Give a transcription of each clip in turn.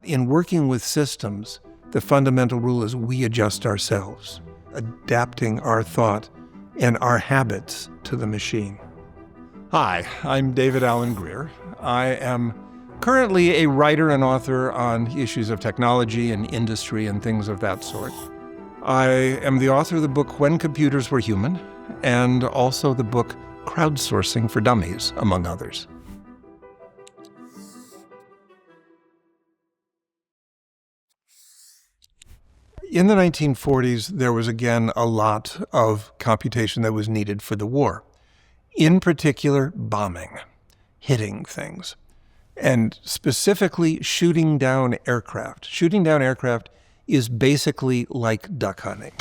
In working with systems, the fundamental rule is we adjust ourselves, adapting our thought and our habits to the machine. Hi, I'm David Alan Grier. I am currently a writer and author on issues of technology and industry and things of that sort. I am the author of the book When Computers Were Human, and also the book Crowdsourcing for Dummies, among others. In the 1940s, there was again a lot of computation that was needed for the war. In particular, bombing, hitting things, and specifically shooting down aircraft. Shooting down aircraft is basically like duck hunting.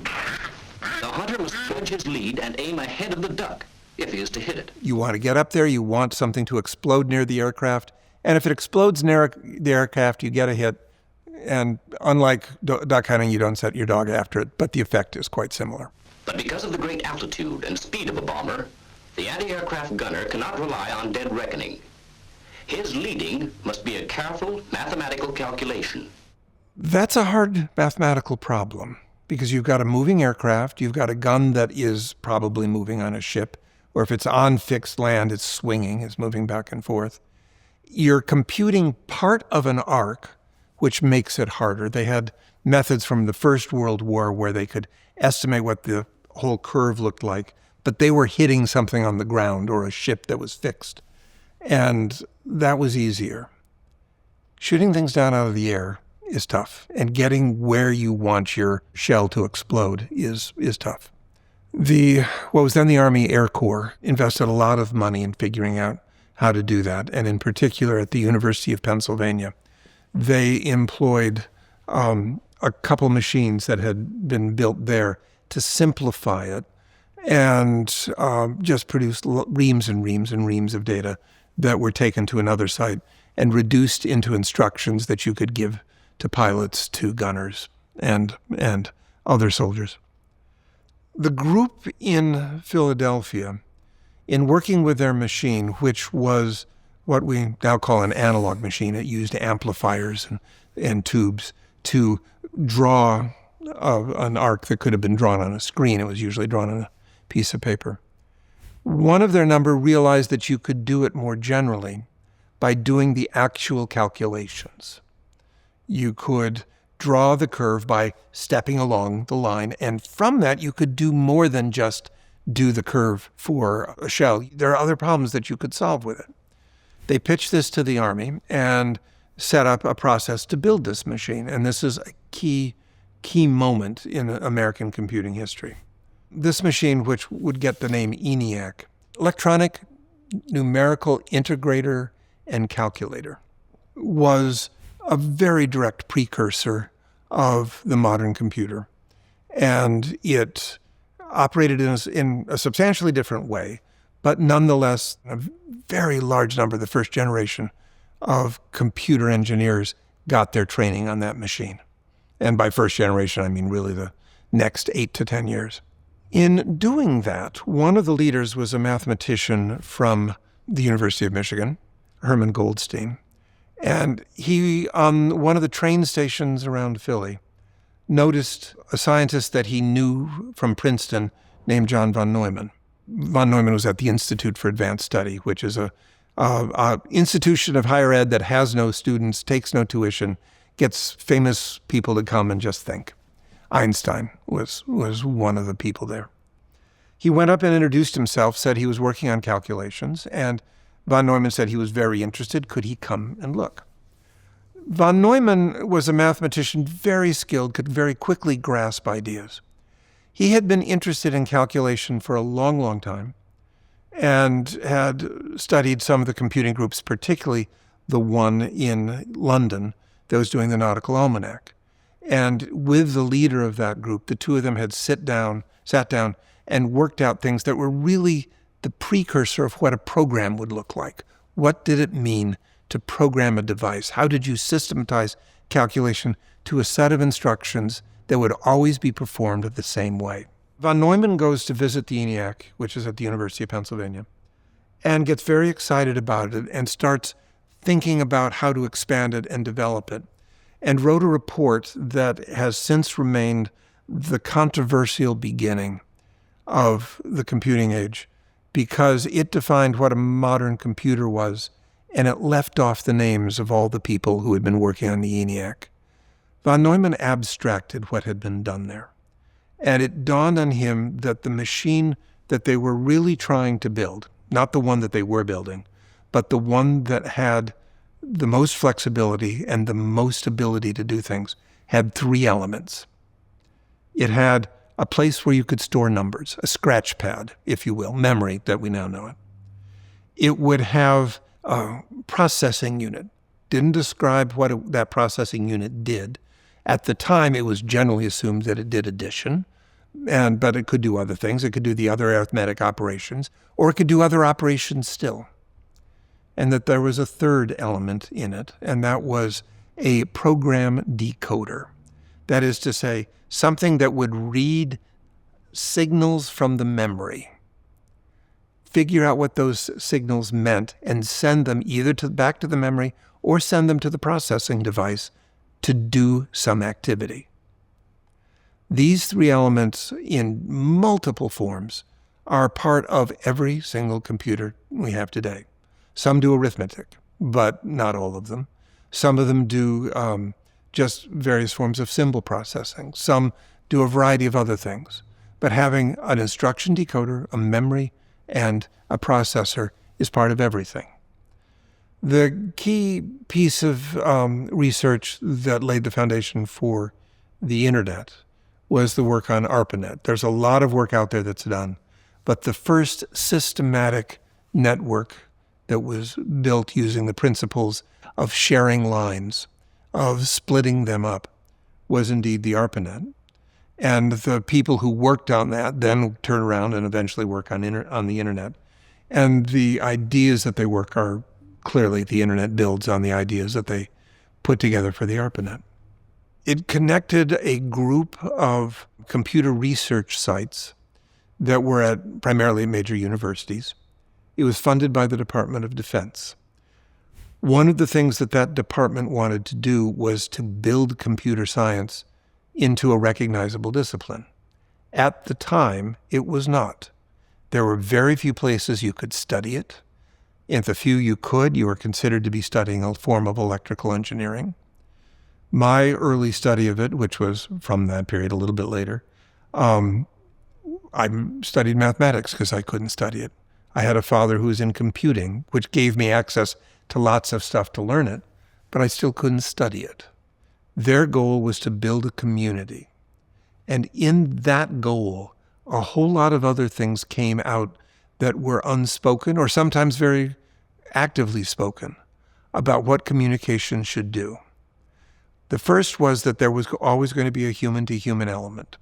The hunter must judge his lead and aim ahead of the duck if he is to hit it. You want to get up there, you want something to explode near the aircraft, and if it explodes near the aircraft, you get a hit. And unlike duck hunting, you don't set your dog after it, but the effect is quite similar. But because of the great altitude and speed of a bomber, the anti-aircraft gunner cannot rely on dead reckoning. His leading must be a careful mathematical calculation. That's a hard mathematical problem because you've got a moving aircraft, you've got a gun that is probably moving on a ship, or if it's on fixed land, it's swinging, it's moving back and forth. You're computing part of an arc, which makes it harder. They had methods from the First World War where they could estimate what the whole curve looked like, but they were hitting something on the ground or a ship that was fixed. And that was easier. Shooting things down out of the air is tough, and getting where you want your shell to explode is tough. What was then the Army Air Corps invested a lot of money in figuring out how to do that, and in particular at the University of Pennsylvania. They employed a couple machines that had been built there to simplify it and just produce reams and reams and reams of data that were taken to another site and reduced into instructions that you could give to pilots, to gunners, and other soldiers. The group in Philadelphia, in working with their machine, which was what we now call an analog machine. It used amplifiers and tubes to draw an arc that could have been drawn on a screen. It was usually drawn on a piece of paper. One of their number realized that you could do it more generally by doing the actual calculations. You could draw the curve by stepping along the line, and from that you could do more than just do the curve for a shell. There are other problems that you could solve with it. They pitched this to the Army and set up a process to build this machine. And this is a key moment in American computing history. This machine, which would get the name ENIAC, Electronic Numerical Integrator and Calculator, was a very direct precursor of the modern computer. And it operated in a substantially different way, but nonetheless, a very large number, the first generation of computer engineers got their training on that machine. And by first generation, I mean really the next 8 to 10 years. In doing that, one of the leaders was a mathematician from the University of Michigan, Herman Goldstein. And he, on one of the train stations around Philly, noticed a scientist that he knew from Princeton named John von Neumann. Von Neumann was at the Institute for Advanced Study, which is a institution of higher ed that has no students, takes no tuition, gets famous people to come and just think. Einstein was one of the people there. He went up and introduced himself, said he was working on calculations, and von Neumann said he was very interested. Could he come and look? Von Neumann was a mathematician, very skilled, could very quickly grasp ideas. He had been interested in calculation for a long, long time and had studied some of the computing groups, particularly the one in London that was doing the Nautical Almanac. And with the leader of that group, the two of them had sat down and worked out things that were really the precursor of what a program would look like. What did it mean to program a device? How did you systematize calculation to a set of instructions that would always be performed the same way? Von Neumann goes to visit the ENIAC, which is at the University of Pennsylvania, and gets very excited about it and starts thinking about how to expand it and develop it, and wrote a report that has since remained the controversial beginning of the computing age, because it defined what a modern computer was, and it left off the names of all the people who had been working on the ENIAC. Von Neumann abstracted what had been done there, and it dawned on him that the machine that they were really trying to build, not the one that they were building, but the one that had the most flexibility and the most ability to do things, had three elements. It had a place where you could store numbers, a scratch pad, if you will, memory that we now know it. It would have a processing unit. Didn't describe what that processing unit did. At the time, it was generally assumed that it did addition, but it could do other things. It could do the other arithmetic operations, or it could do other operations still. And that there was a third element in it, and that was a program decoder. That is to say, something that would read signals from the memory, figure out what those signals meant, and send them either back to the memory or send them to the processing device to do some activity. These three elements in multiple forms are part of every single computer we have today. Some do arithmetic, but not all of them. Some of them do just various forms of symbol processing. Some do a variety of other things. But having an instruction decoder, a memory, and a processor is part of everything. The key piece of research that laid the foundation for the internet was the work on Arpanet. There's a lot of work out there that's done, but the first systematic network that was built using the principles of sharing lines, of splitting them up, was indeed the Arpanet. And the people who worked on that then turn around and eventually work on the internet. And the ideas that they work are clearly the internet builds on the ideas that they put together for the Arpanet. It connected a group of computer research sites that were at primarily major universities. It was funded by the Department of Defense. One of the things that that department wanted to do was to build computer science into a recognizable discipline. At the time, it was not. There were very few places you could study it. In the few you could, you were considered to be studying a form of electrical engineering. My early study of it, which was from that period a little bit later, I studied mathematics because I couldn't study it. I had a father who was in computing, which gave me access to lots of stuff to learn it, but I still couldn't study it. Their goal was to build a community. And in that goal, a whole lot of other things came out that were unspoken or sometimes very actively spoken about what communication should do. The first was that there was always going to be a human-to-human element.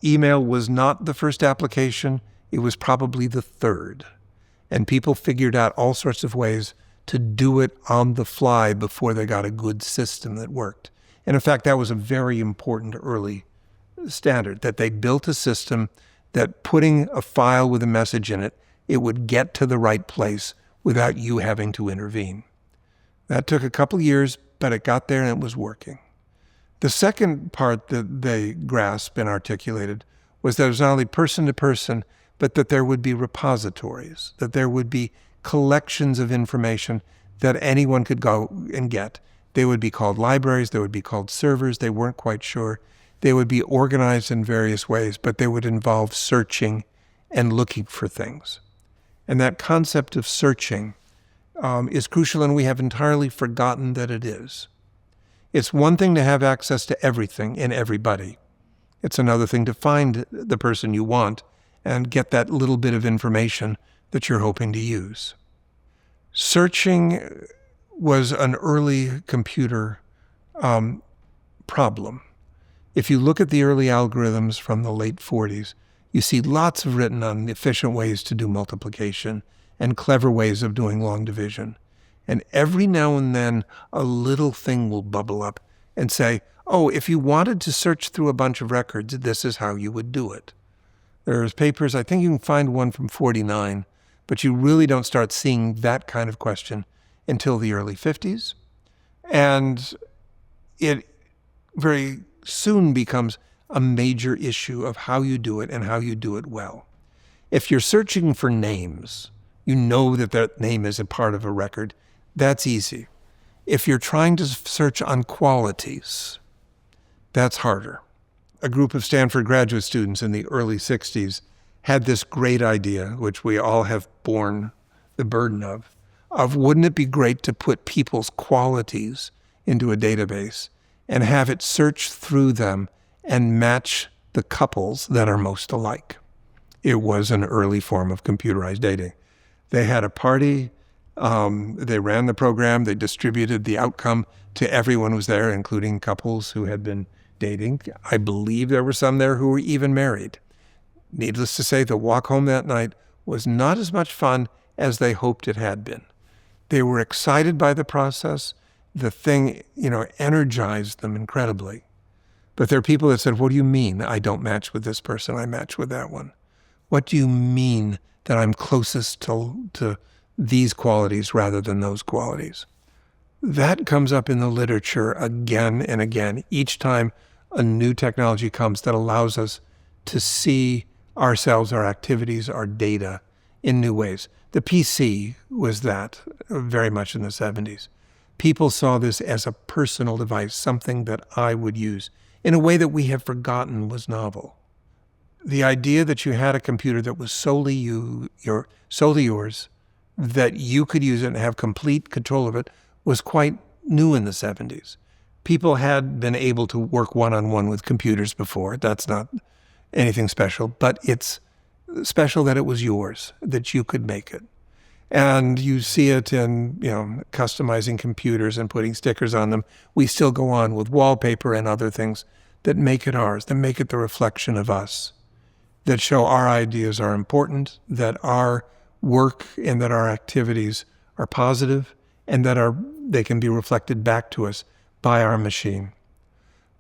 Email was not the first application. It was probably the third. And people figured out all sorts of ways to do it on the fly before they got a good system that worked. And in fact, that was a very important early standard, that they built a system that putting a file with a message in it, it would get to the right place without you having to intervene. That took a couple years, but it got there and it was working. The second part that they grasped and articulated was that it was not only person to person, but that there would be repositories, that there would be collections of information that anyone could go and get. They would be called libraries, they would be called servers, they weren't quite sure. They would be organized in various ways, but they would involve searching and looking for things. And that concept of searching is crucial, and we have entirely forgotten that it is. It's one thing to have access to everything and everybody. It's another thing to find the person you want and get that little bit of information that you're hoping to use. Searching was an early computer problem. If you look at the early algorithms from the late 40s, you see lots of written on efficient ways to do multiplication and clever ways of doing long division. And every now and then, a little thing will bubble up and say, oh, if you wanted to search through a bunch of records, this is how you would do it. There's papers, I think you can find one from 49, but you really don't start seeing that kind of question until the early 50s. And it very soon becomes a major issue of how you do it and how you do it well. If you're searching for names, you know that that name is a part of a record. That's easy. If you're trying to search on qualities, that's harder. A group of Stanford graduate students in the early 60s had this great idea, which we all have borne the burden of wouldn't it be great to put people's qualities into a database and have it search through them and match the couples that are most alike. It was an early form of computerized dating. They had a party, they ran the program, they distributed the outcome to everyone who was there, including couples who had been dating. I believe there were some there who were even married. Needless to say, the walk home that night was not as much fun as they hoped it had been. They were excited by the process. The thing, energized them incredibly. But there are people that said, what do you mean I don't match with this person, I match with that one? What do you mean that I'm closest to these qualities rather than those qualities? That comes up in the literature again and again, each time a new technology comes that allows us to see ourselves, our activities, our data in new ways. The PC was that very much in the 70s. People saw this as a personal device, something that I would use in a way that we have forgotten was novel. The idea that you had a computer that was solely yours, that you could use it and have complete control of it, was quite new in the 70s. People had been able to work one-on-one with computers before. That's not anything special, but it's special that it was yours, that you could make it. And you see it in, customizing computers and putting stickers on them. We still go on with wallpaper and other things that make it ours, that make it the reflection of us, that show our ideas are important, that our work and that our activities are positive, and that they can be reflected back to us by our machine.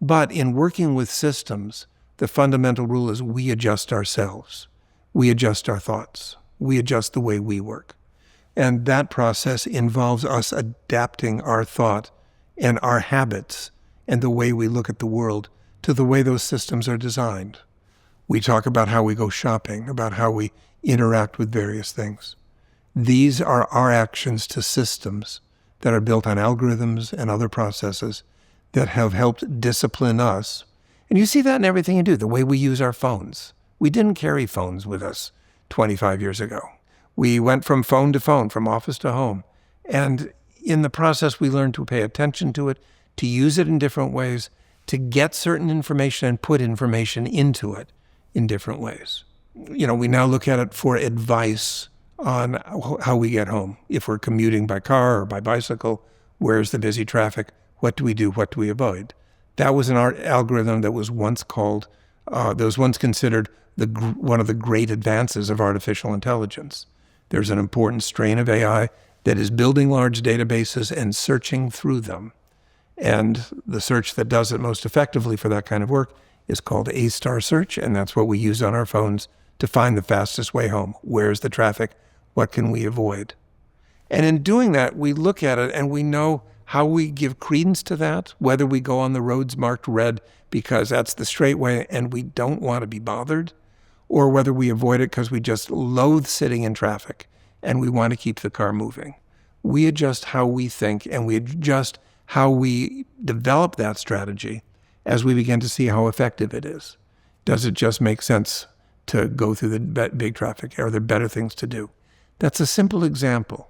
But in working with systems, the fundamental rule is we adjust ourselves. We adjust our thoughts. We adjust the way we work. And that process involves us adapting our thought and our habits and the way we look at the world to the way those systems are designed. We talk about how we go shopping, about how we interact with various things. These are our actions to systems that are built on algorithms and other processes that have helped discipline us. And you see that in everything you do, the way we use our phones. We didn't carry phones with us 25 years ago. We went from phone to phone, from office to home. And in the process, we learned to pay attention to it, to use it in different ways, to get certain information and put information into it in different ways. We now look at it for advice on how we get home. If we're commuting by car or by bicycle, where's the busy traffic? What do we do? What do we avoid? That was an algorithm that was once considered one of the great advances of artificial intelligence. There's an important strain of AI that is building large databases and searching through them. And the search that does it most effectively for that kind of work is called A-star search, and that's what we use on our phones to find the fastest way home. Where's the traffic? What can we avoid? And in doing that, we look at it and we know how we give credence to that, whether we go on the roads marked red because that's the straight way and we don't want to be bothered, or whether we avoid it because we just loathe sitting in traffic and we want to keep the car moving. We adjust how we think and we adjust how we develop that strategy as we begin to see how effective it is. Does it just make sense to go through the big traffic? Are there better things to do? That's a simple example.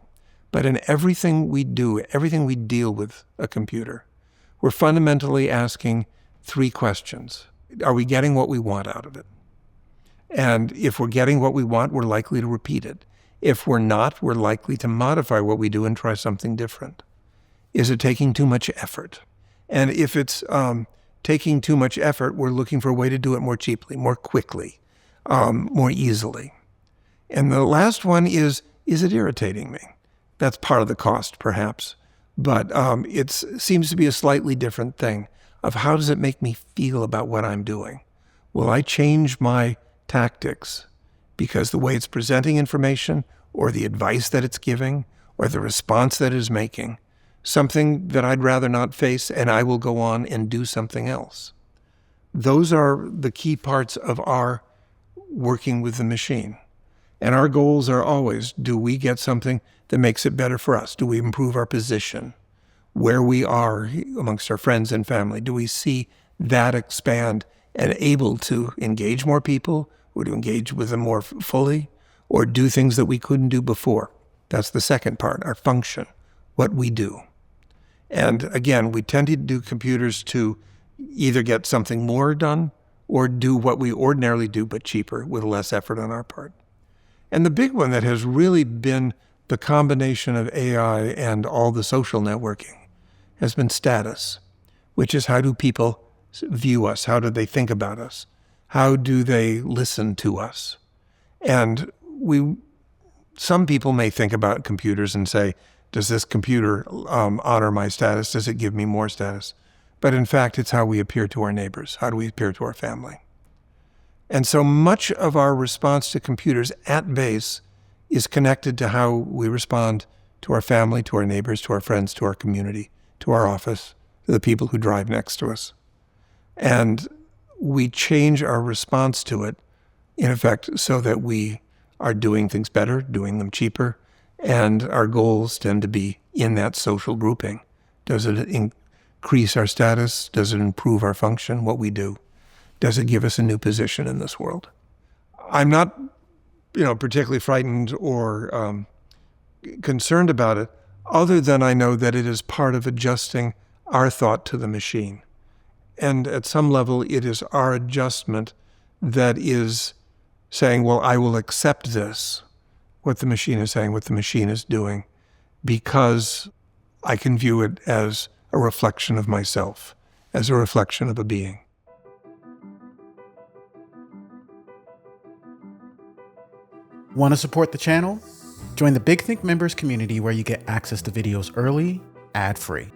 But in everything we do, everything we deal with a computer, we're fundamentally asking three questions. Are we getting what we want out of it? And if we're getting what we want, we're likely to repeat it. If we're not, we're likely to modify what we do and try something different. Is it taking too much effort? And if it's taking too much effort, we're looking for a way to do it more cheaply, more quickly, more easily. And the last one is it irritating me? That's part of the cost, perhaps. But it seems to be a slightly different thing of how does it make me feel about what I'm doing? Will I change my tactics because the way it's presenting information or the advice that it's giving or the response that it is making, something that I'd rather not face, and I will go on and do something else. Those are the key parts of our working with the machine. And our goals are always, do we get something that makes it better for us? Do we improve our position? Where we are amongst our friends and family? Do we see that expand and able to engage more people, or to engage with them more fully, or do things that we couldn't do before? That's the second part, our function, what we do. And again, we tend to do computers to either get something more done or do what we ordinarily do, but cheaper, with less effort on our part. And the big one that has really been the combination of AI and all the social networking has been status, which is how do people view us? How do they think about us? How do they listen to us? And some people may think about computers and say, does this computer honor my status? Does it give me more status? But in fact, it's how we appear to our neighbors. How do we appear to our family? And so much of our response to computers at base is connected to how we respond to our family, to our neighbors, to our friends, to our community, to our office, to the people who drive next to us. And we change our response to it, in effect, so that we are doing things better, doing them cheaper, and our goals tend to be in that social grouping. Does it increase our status? Does it improve our function, what we do? Does it give us a new position in this world? I'm not, particularly frightened or concerned about it, other than I know that it is part of adjusting our thought to the machine. And at some level, it is our adjustment that is saying, well, I will accept this, what the machine is saying, what the machine is doing, because I can view it as a reflection of myself, as a reflection of a being. Want to support the channel? Join the Big Think members community where you get access to videos early, ad-free.